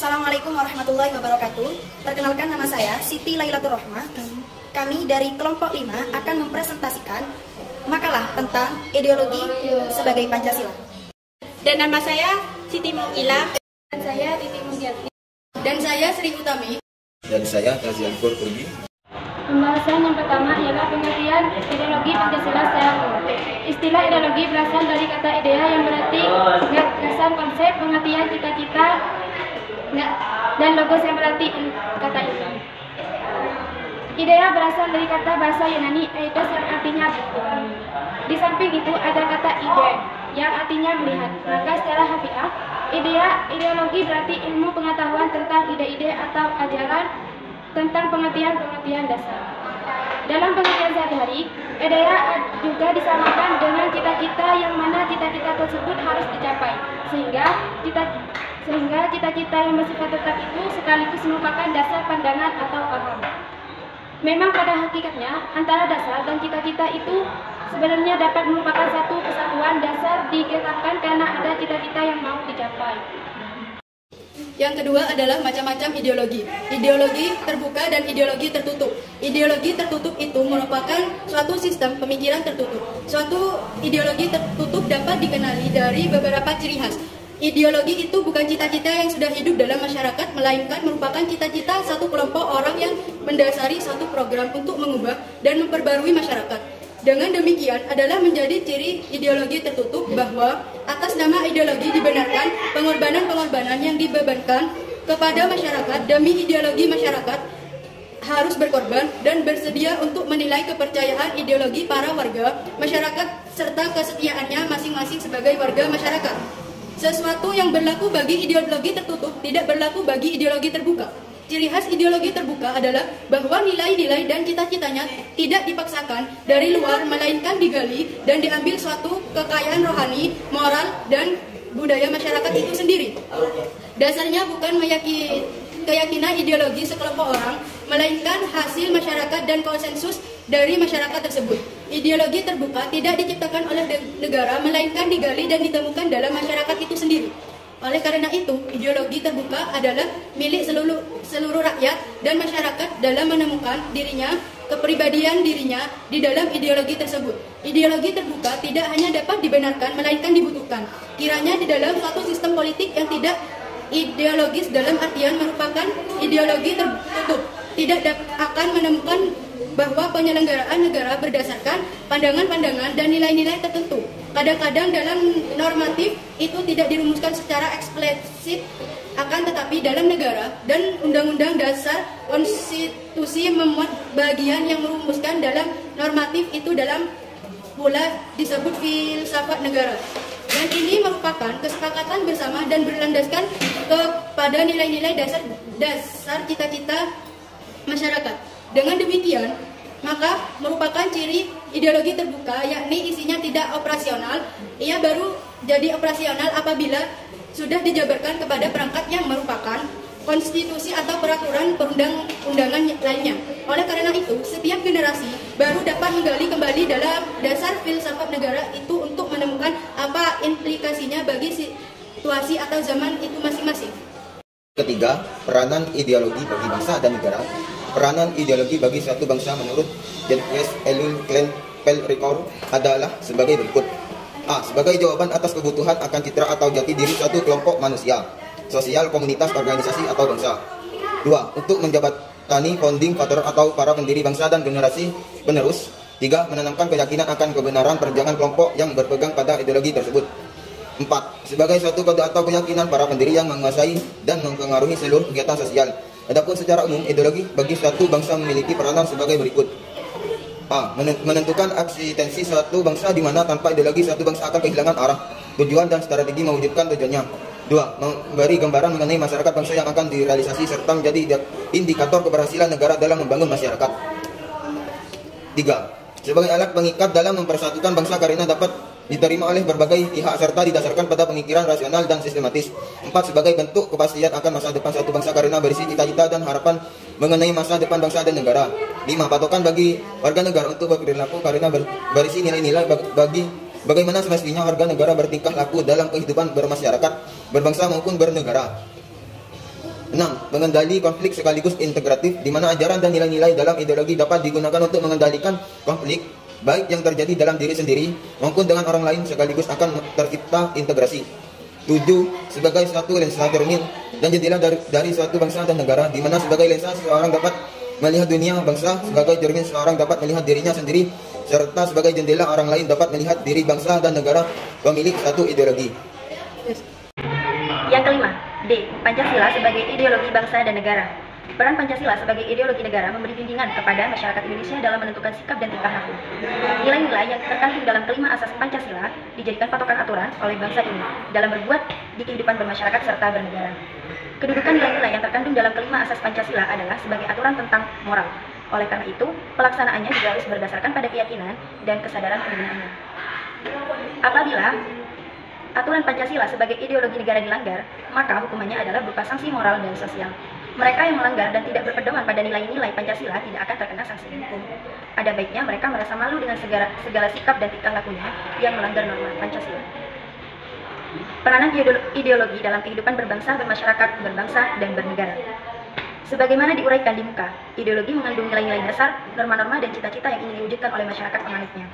Assalamualaikum warahmatullahi wabarakatuh. Perkenalkan, nama saya Siti Lailatul Rohmah. Kami dari kelompok 5 akan mempresentasikan makalah tentang ideologi sebagai Pancasila. Dan nama saya Siti Muila. Dan saya Titi Mugyati. Dan saya Sri Utami. Dan saya Tazian Kurgi. Pembahasan yang pertama ialah pengertian ideologi Pancasila secara umum. Istilah ideologi berasal dari kata idea yang berarti gagasan, konsep, pengertian, cita-cita, dan logos yang berarti kata itu. Idea berasal dari kata bahasa Yunani eidos yang artinya bentuk. Di samping itu ada kata ide yang artinya melihat. Maka secara harfiah, ideologi berarti ilmu pengetahuan tentang ide-ide atau ajaran tentang pengertian-pengertian dasar. Dalam pengertian sehari-hari, idea juga disamakan dengan cita-cita yang mana cita-cita tersebut harus dicapai, sehingga cita-cita yang bersifat tetap itu sekaligus merupakan dasar pandangan atau paham. Memang pada hakikatnya, antara dasar dan cita-cita itu sebenarnya dapat merupakan satu kesatuan. Dasar ditetapkan karena ada cita-cita yang mau dicapai. Yang kedua adalah macam-macam ideologi. Ideologi terbuka dan ideologi tertutup. Ideologi tertutup itu merupakan suatu sistem pemikiran tertutup. Suatu ideologi tertutup dapat dikenali dari beberapa ciri khas. Ideologi itu bukan cita-cita yang sudah hidup dalam masyarakat, melainkan merupakan cita-cita satu kelompok orang yang mendasari suatu program untuk mengubah dan memperbarui masyarakat. Dengan demikian adalah menjadi ciri ideologi tertutup bahwa atas nama ideologi dibenarkan pengorbanan-pengorbanan yang dibebankan kepada masyarakat demi ideologi. Masyarakat harus berkorban dan bersedia untuk menilai kepercayaan ideologi para warga masyarakat serta kesetiaannya masing-masing sebagai warga masyarakat. Sesuatu yang berlaku bagi ideologi tertutup tidak berlaku bagi ideologi terbuka. Ciri khas ideologi terbuka adalah bahwa nilai-nilai dan cita-citanya tidak dipaksakan dari luar, melainkan digali dan diambil suatu kekayaan rohani, moral, dan budaya masyarakat itu sendiri. Dasarnya bukan keyakinan ideologi sekelompok orang, melainkan hasil masyarakat dan konsensus dari masyarakat tersebut. Ideologi terbuka tidak diciptakan oleh negara, melainkan digali dan ditemukan dalam masyarakat itu sendiri. Oleh karena itu, ideologi terbuka adalah milik seluruh rakyat dan masyarakat dalam menemukan dirinya, kepribadian dirinya di dalam ideologi tersebut. Ideologi terbuka tidak hanya dapat dibenarkan, melainkan dibutuhkan. Kiranya di dalam suatu sistem politik yang tidak ideologis dalam artian merupakan ideologi tertutup, tidak akan menemukan bahwa penyelenggaraan negara berdasarkan pandangan-pandangan dan nilai-nilai tertentu. Kadang-kadang dalam normatif itu tidak dirumuskan secara eksplisit, akan tetapi dalam negara dan undang-undang dasar konstitusi memuat bagian yang merumuskan dalam normatif itu dalam pula disebut filsafat negara. Dan ini merupakan kesepakatan bersama dan berlandaskan kepada nilai-nilai dasar cita-cita masyarakat. Dengan demikian, maka merupakan ciri ideologi terbuka, yakni isinya tidak operasional. Ia baru jadi operasional apabila sudah dijabarkan kepada perangkat yang merupakan konstitusi atau peraturan perundang-undangan lainnya. Oleh karena itu, setiap generasi baru dapat menggali kembali dalam dasar filsafat negara itu untuk menemukan apa implikasinya bagi situasi atau zaman itu masing-masing. Ketiga, peranan ideologi bagi bangsa dan negara. Peranan ideologi bagi suatu bangsa menurut Jean-Pierre Pelricor adalah sebagai berikut. A. Sebagai jawaban atas kebutuhan akan citra atau jati diri suatu kelompok manusia, sosial, komunitas, organisasi, atau bangsa. 2. Untuk menjabatani founding father atau para pendiri bangsa dan generasi penerus. 3. Menanamkan keyakinan akan kebenaran perjuangan kelompok yang berpegang pada ideologi tersebut. 4. Sebagai suatu kode atau keyakinan para pendiri yang menguasai dan mempengaruhi seluruh kegiatan sosial. Adapun secara umum, ideologi bagi suatu bangsa memiliki peranan sebagai berikut. A. Menentukan eksistensi suatu bangsa di mana tanpa ideologi suatu bangsa akan kehilangan arah, tujuan, dan strategi mewujudkan tujuannya. 2. Memberi gambaran mengenai masyarakat bangsa yang akan direalisasi serta menjadi indikator keberhasilan negara dalam membangun masyarakat. 3. Sebagai alat pengikat dalam mempersatukan bangsa karena dapat diterima oleh berbagai pihak serta didasarkan pada pemikiran rasional dan sistematis. 4. Sebagai bentuk kepastian akan masa depan suatu bangsa karena berisi cita-cita dan harapan mengenai masa depan bangsa dan negara. 5. Patokan bagi warga negara untuk berperilaku karena berisi nilai-nilai bagi bagaimana semestinya warga negara bertingkah laku dalam kehidupan bermasyarakat, berbangsa maupun bernegara. 6. Mengendali konflik sekaligus integratif, di mana ajaran dan nilai-nilai dalam ideologi dapat digunakan untuk mengendalikan konflik, baik yang terjadi dalam diri sendiri maupun dengan orang lain sekaligus akan tercipta integrasi. 7. Sebagai suatu lensa cermin dan jendela dari suatu bangsa dan negara, di mana sebagai lensa seseorang dapat melihat dunia bangsa, sebagai cermin seseorang dapat melihat dirinya sendiri, serta sebagai jendela orang lain dapat melihat diri bangsa dan negara pemilik satu ideologi. Yang kelima, D. Pancasila sebagai ideologi bangsa dan negara. Peran Pancasila sebagai ideologi negara memberi bimbingan kepada masyarakat Indonesia dalam menentukan sikap dan tingkah laku. Nilai-nilai yang terkandung dalam kelima asas Pancasila dijadikan patokan aturan oleh bangsa ini dalam berbuat di kehidupan bermasyarakat serta bernegara. Kedudukan nilai-nilai yang terkandung dalam kelima asas Pancasila adalah sebagai aturan tentang moral. Oleh karena itu, pelaksanaannya juga harus berdasarkan pada keyakinan dan kesadaran penggunaannya. Apabila aturan Pancasila sebagai ideologi negara dilanggar, maka hukumannya adalah berupa sanksi moral dan sosial. Mereka yang melanggar dan tidak berpedoman pada nilai-nilai Pancasila tidak akan terkena sanksi hukum. Ada baiknya mereka merasa malu dengan segala sikap dan tingkah lakunya yang melanggar norma Pancasila. Peranan ideologi dalam kehidupan berbangsa, bermasyarakat, berbangsa, dan bernegara. Sebagaimana diuraikan di muka, ideologi mengandung nilai-nilai dasar, norma-norma, dan cita-cita yang ingin diwujudkan oleh masyarakat penganutnya.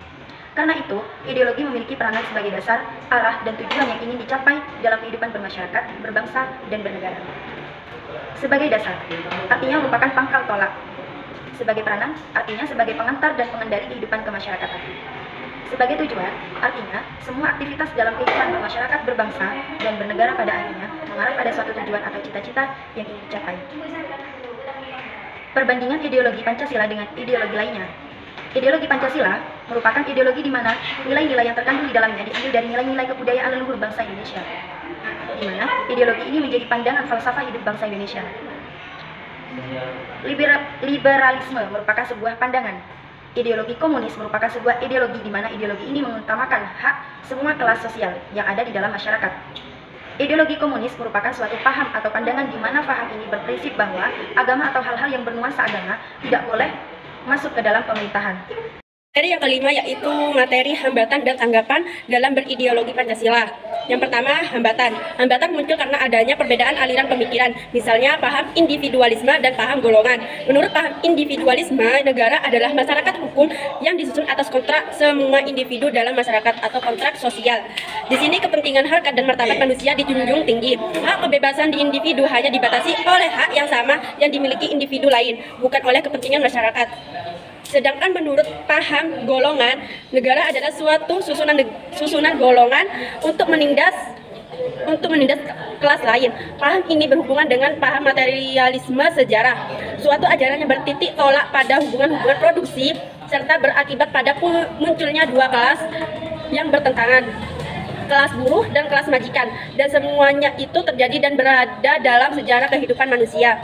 Karena itu, ideologi memiliki peranan sebagai dasar, arah, dan tujuan yang ingin dicapai dalam kehidupan bermasyarakat, berbangsa, dan bernegara. Sebagai dasar, artinya merupakan pangkal tolak. Sebagai peranan, artinya sebagai pengantar dan pengendali kehidupan kemasyarakatan. Sebagai tujuan, artinya semua aktivitas dalam kehidupan bermasyarakat, berbangsa, dan bernegara pada akhirnya mengarah pada suatu tujuan atau cita-cita yang ingin dicapai. Perbandingan ideologi Pancasila dengan ideologi lainnya. Ideologi Pancasila merupakan ideologi di mana nilai-nilai yang terkandung di dalamnya diambil dari nilai-nilai kebudayaan leluhur bangsa Indonesia, di mana ideologi ini menjadi pandangan falsafah hidup bangsa Indonesia. Liberalisme merupakan sebuah pandangan. Ideologi komunis merupakan sebuah ideologi di mana ideologi ini mengutamakan hak semua kelas sosial yang ada di dalam masyarakat. Ideologi komunis merupakan suatu paham atau pandangan di mana paham ini berprinsip bahwa agama atau hal-hal yang bernuansa agama tidak boleh masuk ke dalam pemerintahan. Materi yang kelima yaitu materi hambatan dan tanggapan dalam berideologi Pancasila. Yang pertama, hambatan. Hambatan muncul karena adanya perbedaan aliran pemikiran, misalnya paham individualisme dan paham golongan. Menurut paham individualisme, negara adalah masyarakat hukum yang disusun atas kontrak semua individu dalam masyarakat atau kontrak sosial. Di sini kepentingan harkat dan martabat manusia dijunjung tinggi. Hak kebebasan di individu hanya dibatasi oleh hak yang sama yang dimiliki individu lain, bukan oleh kepentingan masyarakat. Sedangkan menurut paham golongan, negara adalah suatu susunan golongan untuk menindas kelas lain. Paham ini berhubungan dengan paham materialisme sejarah, suatu ajaran yang bertitik tolak pada hubungan-hubungan produksi serta berakibat pada munculnya dua kelas yang bertentangan, kelas buruh dan kelas majikan, dan semuanya itu terjadi dan berada dalam sejarah kehidupan manusia.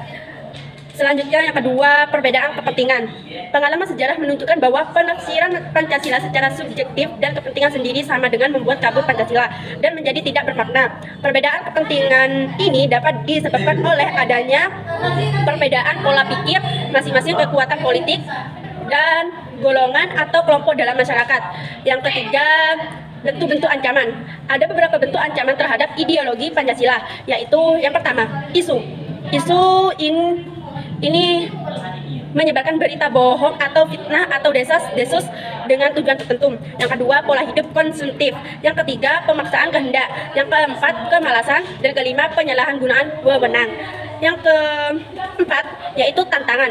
Selanjutnya yang kedua, perbedaan kepentingan. Pengalaman sejarah menunjukkan bahwa penafsiran Pancasila secara subjektif dan kepentingan sendiri sama dengan membuat kabur Pancasila dan menjadi tidak bermakna. Perbedaan kepentingan ini dapat disebabkan oleh adanya perbedaan pola pikir masing-masing kekuatan politik dan golongan atau kelompok dalam masyarakat. Yang ketiga, bentuk-bentuk ancaman. Ada beberapa bentuk ancaman terhadap ideologi Pancasila, yaitu yang pertama, isu ini menyebarkan berita bohong atau fitnah atau desus dengan tujuan tertentu. Yang kedua, pola hidup konsumtif. Yang ketiga, pemaksaan kehendak. Yang keempat, kemalasan. Dan kelima, penyalahgunaan wewenang. Yang keempat, yaitu tantangan.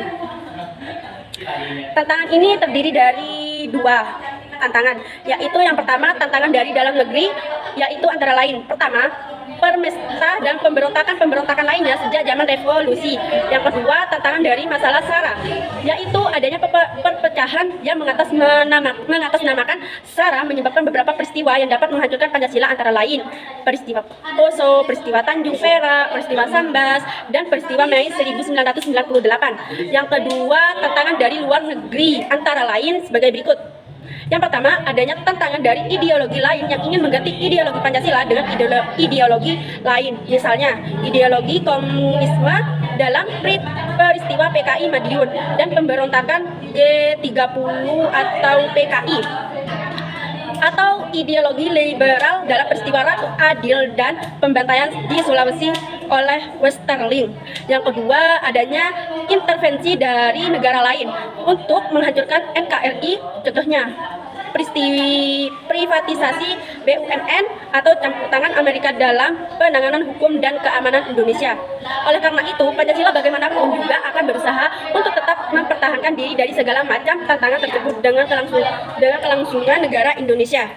Tantangan ini terdiri dari dua tantangan, yaitu yang pertama, tantangan dari dalam negeri, yaitu antara lain, pertama, permesta dan pemberontakan lainnya sejak zaman revolusi. Yang kedua, tantangan dari masalah SARA, yaitu adanya perpecahan yang mengatasnamakan SARA menyebabkan beberapa peristiwa yang dapat menghancurkan Pancasila, antara lain peristiwa Poso, peristiwa Tanjung Perak, peristiwa Sambas, dan peristiwa Mei 1998. Yang kedua, tantangan dari luar negeri antara lain sebagai berikut. Yang pertama, adanya tantangan dari ideologi lain yang ingin mengganti ideologi Pancasila dengan ideologi lain. Misalnya, ideologi komunisme dalam peristiwa PKI Madiun dan pemberontakan G30 atau PKI. Atau ideologi liberal dalam peristiwa Ratu Adil dan pembantaian di Sulawesi oleh Westerling. Yang kedua, adanya intervensi dari negara lain untuk menghancurkan NKRI, contohnya privatisasi BUMN atau campur tangan Amerika dalam penanganan hukum dan keamanan Indonesia. Oleh karena itu, Pancasila bagaimanapun juga akan berusaha untuk tetap mempertahankan diri dari segala macam tantangan tersebut dengan kelangsungan negara Indonesia.